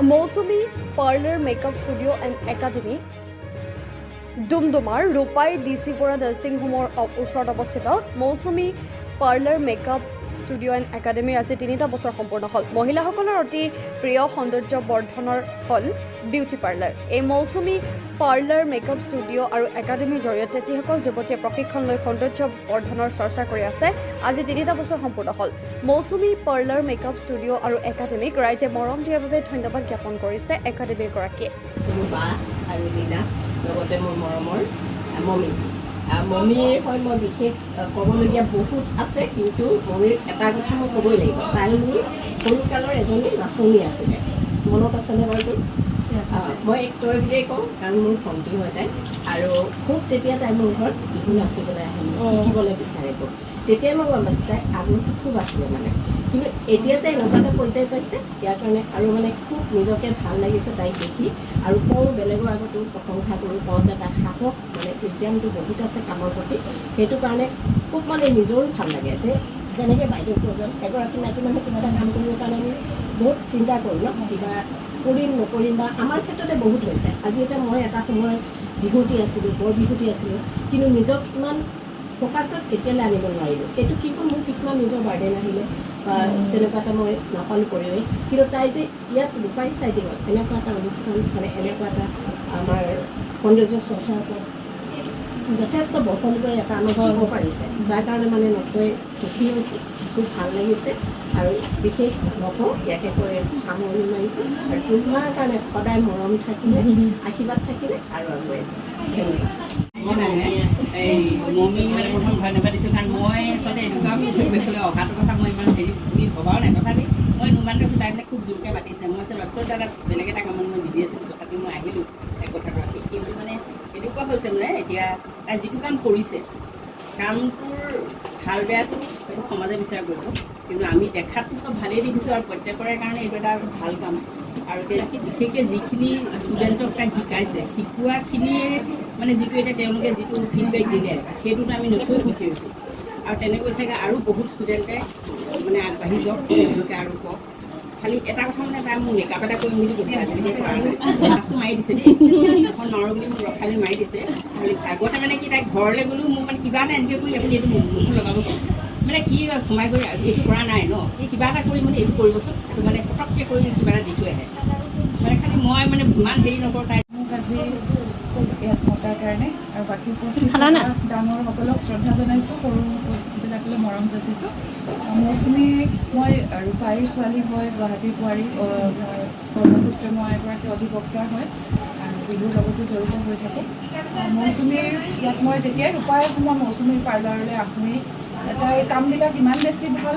Mousumi parlour makeup studio' and academy ডুমডুমাৰ Rupai D C Bora nursing হোমৰ ওচৰত অৱস্থিত Mousumi parlour makeup studio' and একাডেমীৰ আজি ৩টা বছৰ সম্পূৰ্ণ হ'ল। মহিলাসকলৰ অতি প্ৰিয় সৌন্দৰ্য বৰ্ধনৰ হ'ল বিউটি পাৰ্লাৰ। এই মৌচুমী পাৰ্লাৰ মেকআপ ষ্টুডিঅ' আৰু একাডেমীৰ জৰিয়তে যিসকল যুৱতীয়ে প্ৰশিক্ষণ লৈ সৌন্দৰ্য বৰ্ধনৰ চৰ্চা কৰি আছে, আজি ৩টা বছৰ সম্পূৰ্ণ হ'ল। মৌচুমী পাৰ্লাৰ মেকআপ ষ্টুডিঅ' আৰু একাডেমীক ৰাইজে মৰম দিয়াৰ বাবে ধন্যবাদ জ্ঞাপন কৰিছে একাডেমীৰ গৰাকীয়ে। আৰু লীলা লগতে মোৰ মৰমৰ মমীৰ হয় মই বিশেষ ক'বলগীয়া বহুত আছে, কিন্তু মমীৰ এটা কথা মই ক'বই লাগিব, তাই মোৰ সৰুকালৰ এজনী নাচনী আছিলে। মনত আছেনে বাৰু? মই এক্টৰ বুলিয়েই কওঁ, কাৰণ মোৰ ভণ্টি হয় তাই, আৰু খুব তেতিয়া তাই মোৰ ঘৰত বিহু নাচিবলৈ আহিব শিকিবলৈ বিচাৰিব। তেতিয়াই মই গম পাইছোঁ তাই আগ্ৰহটো খুব আছিলে মানে। কিন্তু এতিয়া যে এনেকুৱা এটা পৰ্যায় পাইছে, ইয়াৰ কাৰণে আৰু মানে খুব নিজকে ভাল লাগিছে তাইক দেখি, আৰু কওঁ বেলেগৰ আগতো প্ৰশংসা কৰোঁ, কওঁ যে তাইৰ সাহস মানে উদ্যমটো বহুত আছে কামৰ প্ৰতি। সেইটো কাৰণে খুব মানে নিজৰো ভাল লাগে যে যেনেকৈ বাইদেউ প্ৰয়োজন এগৰাকী মাইকী মানুহ কিবা এটা কাম কৰিবৰ কাৰণে আমি বহুত চিন্তা কৰোঁ ন, কিবা কৰিম নকৰিম, বা আমাৰ ক্ষেত্ৰতে বহুত হৈছে। আজি এতিয়া মই এটা সময়ত বিহুৱতী আছিলোঁ, বৰ বিহুৱতী আছিলোঁ, কিন্তু নিজক ইমান ফ'কাছত এতিয়ালৈ আনিব নোৱাৰিলোঁ। এইটো কি হ'ল, মোৰ কিছুমান নিজৰ বাৰ্ডেন আহিলে বা তেনেকুৱা এটা মই নাপালোঁ পৰিৱেশ, কিন্তু তাই যে ইয়াত ৰূপাই চাইডিঙত এনেকুৱা এটা অনুষ্ঠান মানে এনেকুৱা এটা আমাৰ সৌন্দৰ্য চৰ্চাৰ ওপৰত যথেষ্ট বহলকৈ এটা অনুভৱ হ'ব পাৰিছে, যাৰ কাৰণে মানে নথৈ সুখী হৈছোঁ, খুব ভাল লাগিছে। আৰু বিশেষ নকওঁ, ইয়াকে কৈ সামৰণি মাৰিছোঁ। আৰু তোমাৰ কাৰণে সদায় মৰম থাকিলে, আশীৰ্বাদ থাকিলে আৰু আগুৱাই যায়। এই মমী মানে প্ৰথম ধন্যবাদ দিছোঁ, কাৰণ মই আচলতে এনেকুৱা পৰিৱেশলৈ অহাটো কথা মই ইমান হেৰি বুলি ভবাও নাই। তথাপি মই অনুমান কৰিছোঁ তাই মানে খুব জোৰকৈ মাতিছে। মই ডক্টৰ দাদা বেলেগ এটা কামত মই বিজি আছিলোঁ, তথাপি মই আহিলোঁ তাই কথাটো ৰাখি। কিন্তু মানে এনেকুৱা হৈছে মানে এতিয়া তাই যিটো কাম কৰিছে, কামটোৰ ভাল বেয়াটো সেইটো সমাজে বিচাৰ কৰিব, কিন্তু আমি দেখাততো চব ভালেই দেখিছোঁ, আৰু প্ৰত্যেকৰে কাৰণে এইটো এটা ভাল কাম। আৰু বিশেষকৈ যিখিনি ষ্টুডেণ্টক তাক শিকাইছে, শিকোৱাখিনিয়ে মানে যিটো এতিয়া তেওঁলোকে যিটো ফিডবেক দিলে, সেইটোত আমি নথৈ সুখী হৈছোঁ। আৰু তেনেকৈ চাগে আৰু বহুত ষ্টুডেণ্টে মানে আগবাঢ়ি যাওক, তেওঁলোকে আৰু কওক। খালি এটা কথা মানে তাই মোক মেকআপ এটা কৰিম বুলি কৈছে, আজিলৈকে কৰা নাই। ক্লাছটো মাৰি দিছে দেই, এখন নোৱাৰোঁ বুলি মোক ৰখালি মাৰি দিছে। আগতে মানে কি তাই ঘৰলৈ গ'লেও মোক মানে কিবা এটা এনেকৈ কৰি আপুনি এইটো মুখটো লগাবচোন, মানে কি সোমাই কৰি এইটো কৰা নাই ন, এই কিবা এটা কৰি মানে এইটো কৰিবচোন, সেইটো মানে পটককৈ কৰি কিবা এটা দি থৈ আহে। মানে খালি মই মানে ইমান হেৰি নকৰোঁ, তাই মোক আজি ইয়াত মতাৰ কাৰণে, আৰু বাকী উপস্থিত ডাঙৰসকলক শ্ৰদ্ধা জনাইছোঁ, সৰুবিলাকলৈ মৰম যাচিছোঁ। মৌচুমী মই ৰূপাইৰ ছোৱালী হয়, গুৱাহাটীৰ বোৱাৰী, মই কৰ্মসূত্ৰে মই এগৰাকী অধিবক্তা হয়, আৰু বিহুৰ লগতো জড়িত হৈ থাকোঁ। মৌচুমীৰ ইয়াত মই যেতিয়াই ৰূপাই সময় মৌচুমীৰ পাৰ্লাৰলৈ আহোঁৱেই, তাইৰ কামবিলাক ইমান বেছি ভাল,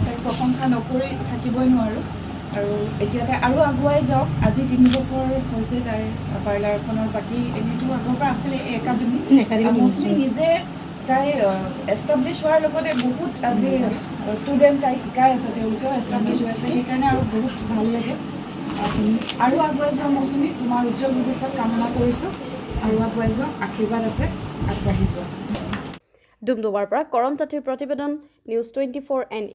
তাইক প্ৰশংসা নকৰি থাকিবই নোৱাৰোঁ। আৰু এতিয়া তাই আৰু আগুৱাই যাওক। আজি 3 বছৰ হৈছে তাইৰ পাৰ্লাৰখনৰ, বাকী এনেইতো আগৰ পৰা আছিলে এই একাডেমী। মৌচুমী নিজে তাই এষ্টাব্লিছ হোৱাৰ লগতে বহুত আজি ষ্টুডেণ্ট তাই শিকাই আছে, তেওঁলোকেও এষ্টাব্লিছ হৈ আছে, সেইকাৰণে আৰু বহুত ভাল লাগে। আৰু আগুৱাই যোৱা মৌচুমী, তোমাৰ উজ্জ্বল ভৱিষ্যত কামনা কৰিছোঁ, আৰু আগুৱাই যোৱা, আশীৰ্বাদ আছে, আগবাঢ়ি যোৱা। ডুমডুমাৰ পৰা কৰণ তাঁতীৰ প্ৰতিবেদন, নিউজ 24 এণ্ড